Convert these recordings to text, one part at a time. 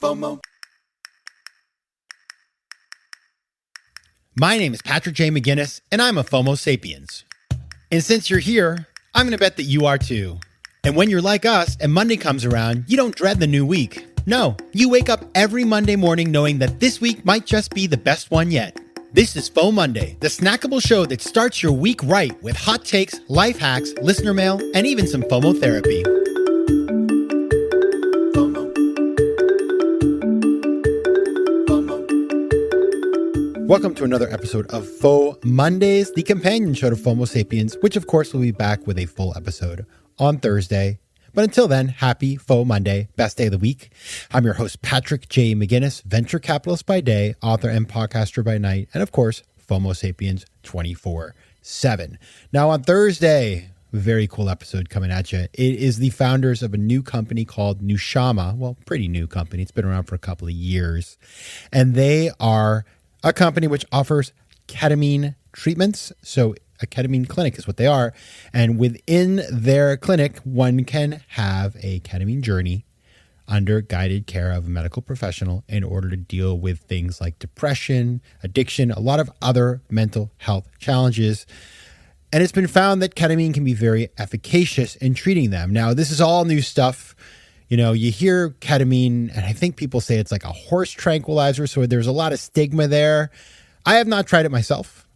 FOMO. My name is Patrick J. McGinnis, and I'm a FOMO Sapiens. And since you're here, I'm going to bet that you are too. And when you're like us and Monday comes around, you don't dread the new week. No, you wake up every Monday morning knowing that this week might just be the best one yet. This is FOMOnday, the snackable show that starts your week right with hot takes, life hacks, listener mail, and even some FOMO therapy. Welcome to another episode of FOMOndays, the companion show to FOMO Sapiens, which of course will be back with a full episode on Thursday. But until then, happy FOMOnday, best day of the week. I'm your host, Patrick J. McGinnis, venture capitalist by day, author and podcaster by night, and of course, FOMO Sapiens 24/7. Now on Thursday, very cool episode coming at you. It is the founders of a new company called Neutralizing. Well, pretty new company. It's been around for a couple of years. And they are a company which offers ketamine treatments. So a ketamine clinic is what they are. And within their clinic, one can have a ketamine journey under guided care of a medical professional in order to deal with things like depression, addiction, a lot of other mental health challenges. And it's been found that ketamine can be very efficacious in treating them. Now, this is all new stuff. You know, you hear ketamine, and I think people say it's like a horse tranquilizer, so there's a lot of stigma there. I have not tried it myself.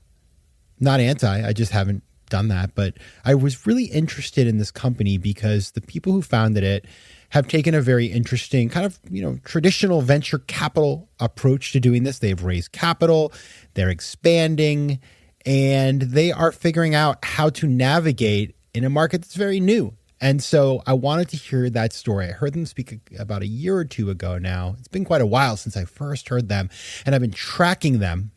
Not anti, I just haven't done that. But I was really interested in this company because the people who founded it have taken a very interesting kind of, traditional venture capital approach to doing this. They've raised capital, they're expanding, and they are figuring out how to navigate in a market that's very new. And so I wanted to hear that story. I heard them speak about a year or two ago now. It's been quite a while since I first heard them, and I've been tracking them.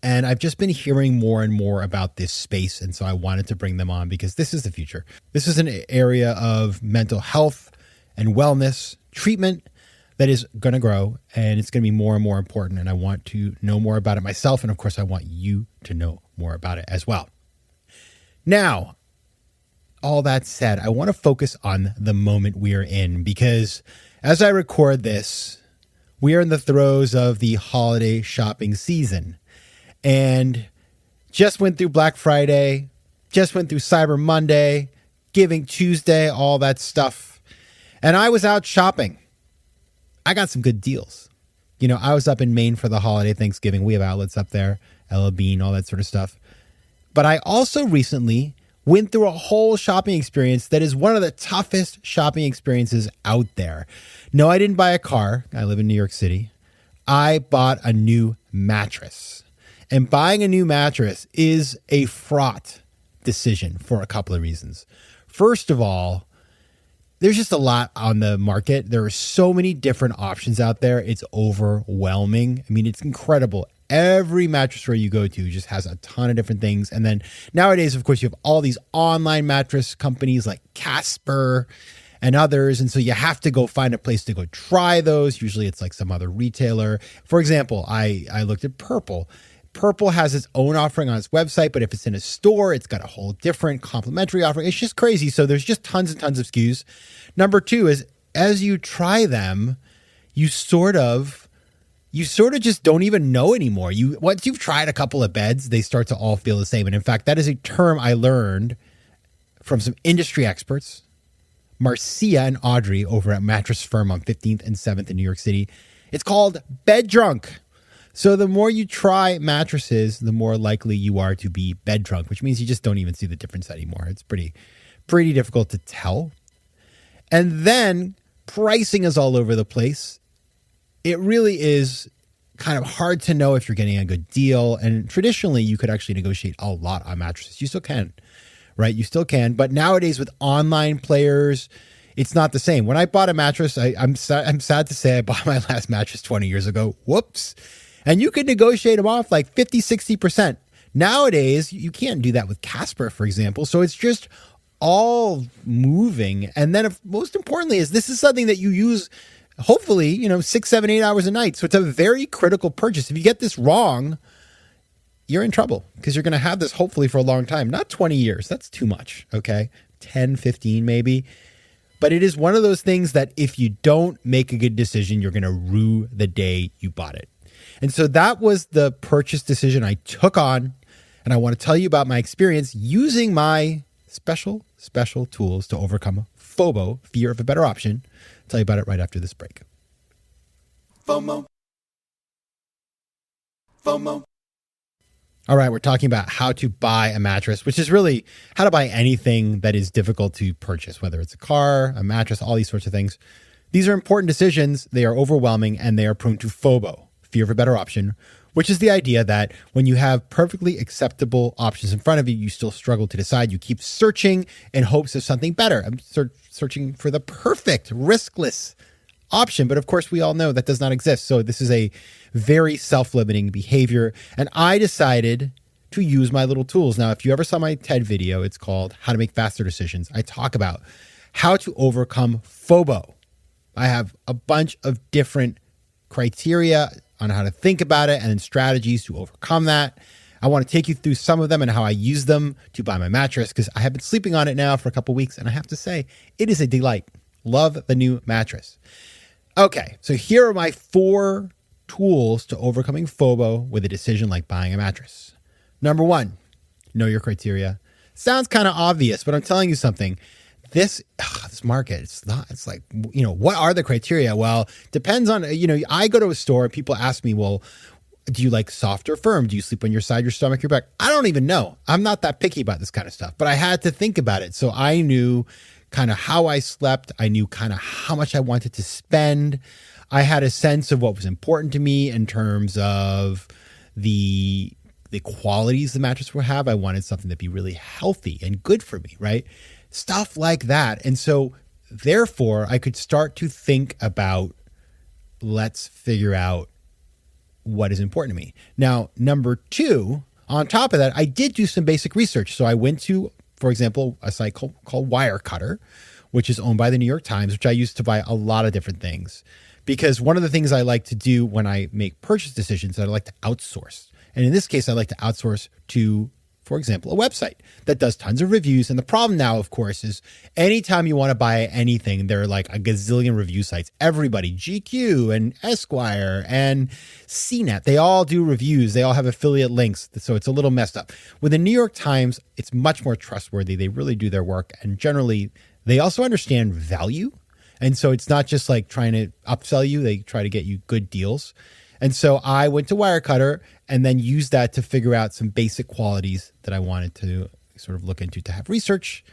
And I've just been hearing more and more about this space. And so I wanted to bring them on because this is the future. This is an area of mental health and wellness treatment that is going to grow, and it's going to be more and more important. And I want to know more about it myself. And of course, I want you to know more about it as well. Now, all that said, I want to focus on the moment we are in because as I record this, we are in the throes of the holiday shopping season. And just went through Black Friday, just went through Cyber Monday, Giving Tuesday, all that stuff. And I was out shopping. I got some good deals. I was up in Maine for the holiday Thanksgiving. We have outlets up there, Ella Bean, all that sort of stuff. But I also recently went through a whole shopping experience that is one of the toughest shopping experiences out there. No, I didn't buy a car. I live in New York City. I bought a new mattress. And buying a new mattress is a fraught decision for a couple of reasons. First of all, there's just a lot on the market. There are so many different options out there. It's overwhelming. I mean, it's incredible. Every mattress store you go to just has a ton of different things. And then nowadays, of course, you have all these online mattress companies like Casper and others. And so you have to go find a place to go try those. Usually it's like some other retailer. For example, I looked at Purple. Purple has its own offering on its website, but if it's in a store, it's got a whole different complimentary offering. It's just crazy. So there's just tons and tons of SKUs. Number two is as you try them, you sort of just don't even know anymore. Once you've tried a couple of beds, they start to all feel the same. And in fact, that is a term I learned from some industry experts, Marcia and Audrey over at Mattress Firm on 15th and 7th in New York City. It's called bed drunk. So the more you try mattresses, the more likely you are to be bed drunk, which means you just don't even see the difference anymore. It's pretty difficult to tell. And then pricing is all over the place. It really is kind of hard to know if you're getting a good deal. And traditionally, you could actually negotiate a lot on mattresses. You still can, right? You still can. But nowadays with online players, it's not the same. When I bought a mattress, I'm sad to say I bought my last mattress 20 years ago. Whoops. And you could negotiate them off like 50, 60%. Nowadays, you can't do that with Casper, for example. So it's just all moving. And then most importantly is this is something that you use hopefully, 6, 7, 8 hours a night. So it's a very critical purchase. If you get this wrong, you're in trouble because you're going to have this hopefully for a long time, not 20 years. That's too much. Okay. 10, 15 maybe. But it is one of those things that if you don't make a good decision, you're going to rue the day you bought it. And so that was the purchase decision I took on. And I want to tell you about my experience using my special tools to overcome FOBO, fear of a better option. I'll tell you about it right after this break. FOMO. All right, we're talking about how to buy a mattress, which is really how to buy anything that is difficult to purchase, whether it's a car, a mattress, all these sorts of things. These are important decisions. They are overwhelming, and they are prone to FOBO, fear of a better option, which is the idea that when you have perfectly acceptable options in front of you, you still struggle to decide. You keep searching in hopes of something better. I'm searching for the perfect, riskless option. But of course, we all know that does not exist. So this is a very self-limiting behavior. And I decided to use my little tools. Now, if you ever saw my TED video, it's called How to Make Faster Decisions. I talk about how to overcome FOBO. I have a bunch of different criteria on how to think about it and then strategies to overcome that. I want to take you through some of them and how I use them to buy my mattress, because I have been sleeping on it now for a couple of weeks, and I have to say, it is a delight. Love the new mattress. Okay, so here are my 4 tools to overcoming FOBO with a decision like buying a mattress. Number 1, know your criteria. Sounds kind of obvious, but I'm telling you something. This market, it's like, what are the criteria? Well, depends on, I go to a store and people ask me, well, do you like soft or firm? Do you sleep on your side, your stomach, your back? I don't even know. I'm not that picky about this kind of stuff, but I had to think about it. So I knew kind of how I slept. I knew kind of how much I wanted to spend. I had a sense of what was important to me in terms of the qualities the mattress would have. I wanted something to be really healthy and good for me, right? Stuff like that. And so therefore I could start to think about, let's figure out what is important to me. Now, number 2, on top of that, I did do some basic research. So I went to, for example, a site called Wirecutter, which is owned by the New York Times, which I use to buy a lot of different things. Because one of the things I like to do when I make purchase decisions, I like to outsource. And in this case, I like to outsource to, for example, a website that does tons of reviews. And the problem now, of course, is anytime you want to buy anything, there are like a gazillion review sites. Everybody, GQ and Esquire and CNET, they all do reviews. They all have affiliate links. So it's a little messed up. With the New York Times, it's much more trustworthy. They really do their work. And generally, they also understand value. And so it's not just like trying to upsell you. They try to get you good deals. And so I went to Wirecutter and then used that to figure out some basic qualities that I wanted to sort of look into to have research.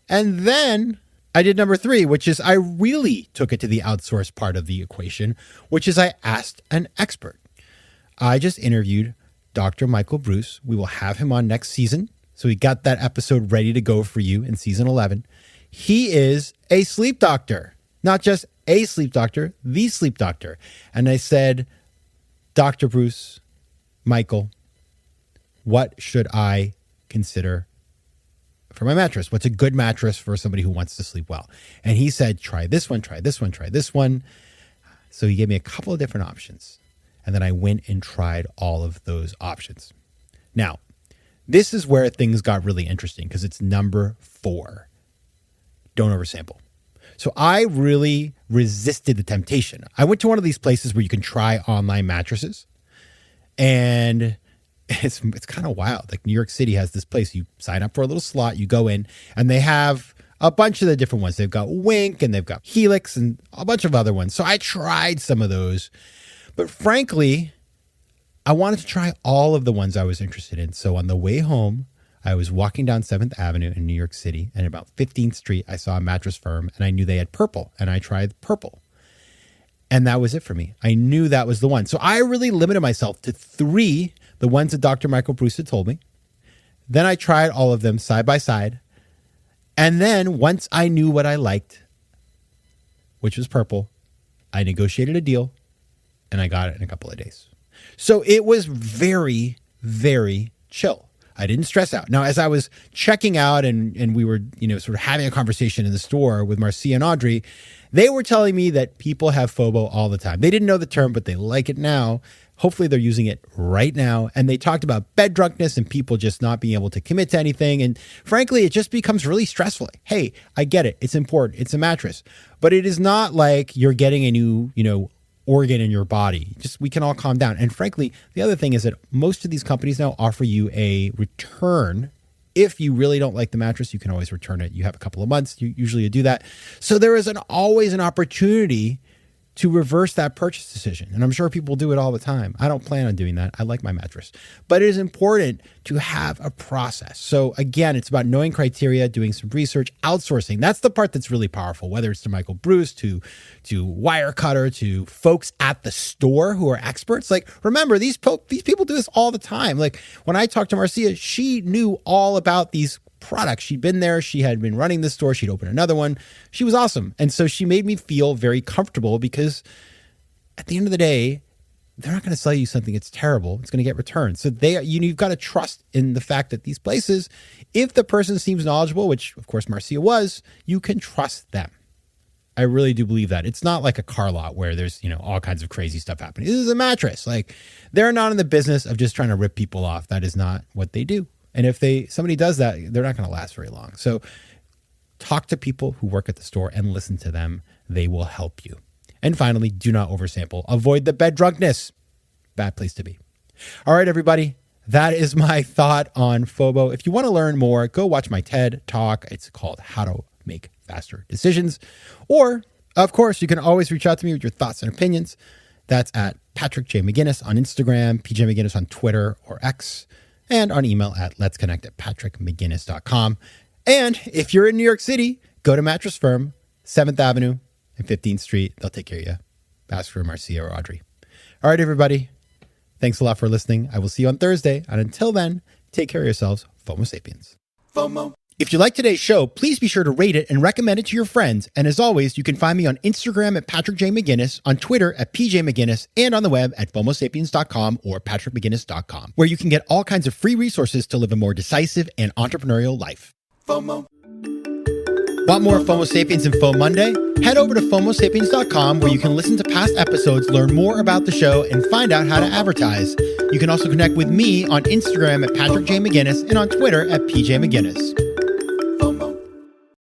And then I did number 3, which is I really took it to the outsource part of the equation, which is I asked an expert. I just interviewed Dr. Michael Bruce. We will have him on next season. So we got that episode ready to go for you in season 11. He is a sleep doctor, not just a sleep doctor, the sleep doctor. And I said, Dr. Bruce, Michael, what should I consider for my mattress? What's a good mattress for somebody who wants to sleep well? And he said, try this one, try this one, try this one. So he gave me a couple of different options. And then I went and tried all of those options. Now, this is where things got really interesting because it's number 4. Don't oversample. So I really resisted the temptation. I went to one of these places where you can try online mattresses, and it's kind of wild. Like New York City has this place. You sign up for a little slot, you go in, and they have a bunch of the different ones. They've got Wink and they've got Helix and a bunch of other ones. So I tried some of those, but frankly, I wanted to try all of the ones I was interested in. So on the way home, I was walking down 7th Avenue in New York City, and about 15th Street, I saw a mattress firm, and I knew they had purple, and I tried purple. And that was it for me. I knew that was the one. So I really limited myself to 3, the ones that Dr. Michael Bruce had told me. Then I tried all of them side by side. And then once I knew what I liked, which was purple, I negotiated a deal, and I got it in a couple of days. So it was very, very chill. I didn't stress out. Now, as I was checking out and we were, sort of having a conversation in the store with Marcia and Audrey, they were telling me that people have FOBO all the time. They didn't know the term, but they like it now. Hopefully they're using it right now. And they talked about bed drunkenness and people just not being able to commit to anything. And frankly, it just becomes really stressful. Hey, I get it. It's important. It's a mattress. But it is not like you're getting a new, organ in your body. Just, we can all calm down. And frankly, the other thing is that most of these companies now offer you a return. If you really don't like the mattress, you can always return it. You have a couple of months. You do that. So there is always an opportunity to reverse that purchase decision. And I'm sure people do it all the time. I don't plan on doing that. I like my mattress. But it is important to have a process. So again, it's about knowing criteria, doing some research, outsourcing. That's the part that's really powerful, whether it's to Michael Bruce, to Wirecutter, to folks at the store who are experts. Like, remember, these people do this all the time. Like, when I talked to Marcia, she knew all about these products. She'd been there. She had been running the store. She'd opened another one. She was awesome. And so she made me feel very comfortable because at the end of the day, they're not going to sell you something that's terrible. It's going to get returned. So you've got to trust in the fact that these places, if the person seems knowledgeable, which of course Marcia was, you can trust them. I really do believe that. It's not like a car lot where there's, all kinds of crazy stuff happening. This is a mattress. Like, they're not in the business of just trying to rip people off. That is not what they do. And if somebody does that, they're not going to last very long. So talk to people who work at the store and listen to them. They will help you. And finally, do not oversample. Avoid the bed drunkenness. Bad place to be. All right, everybody. That is my thought on FOBO. If you want to learn more, go watch my TED Talk. It's called How to Make Faster Decisions. Or, of course, you can always reach out to me with your thoughts and opinions. That's at Patrick J. McGinnis on Instagram, PJ McGinnis on Twitter or X, and on email at letsconnect@patrickmcginnis.com. And if you're in New York City, go to Mattress Firm, 7th Avenue and 15th Street. They'll take care of you. Ask for Marcia or Audrey. All right, everybody. Thanks a lot for listening. I will see you on Thursday. And until then, take care of yourselves. FOMO Sapiens. FOMO. If you like today's show, please be sure to rate it and recommend it to your friends. And as always, you can find me on Instagram at Patrick J. McGinnis, on Twitter at PJ McGinnis, and on the web at FOMOsapiens.com or PatrickMcGinnis.com, where you can get all kinds of free resources to live a more decisive and entrepreneurial life. FOMO. Want more FOMO Sapiens and FOMOnday? Head over to FOMOsapiens.com, where you can listen to past episodes, learn more about the show, and find out how to advertise. You can also connect with me on Instagram at Patrick J. McGinnis and on Twitter at PJ McGinnis.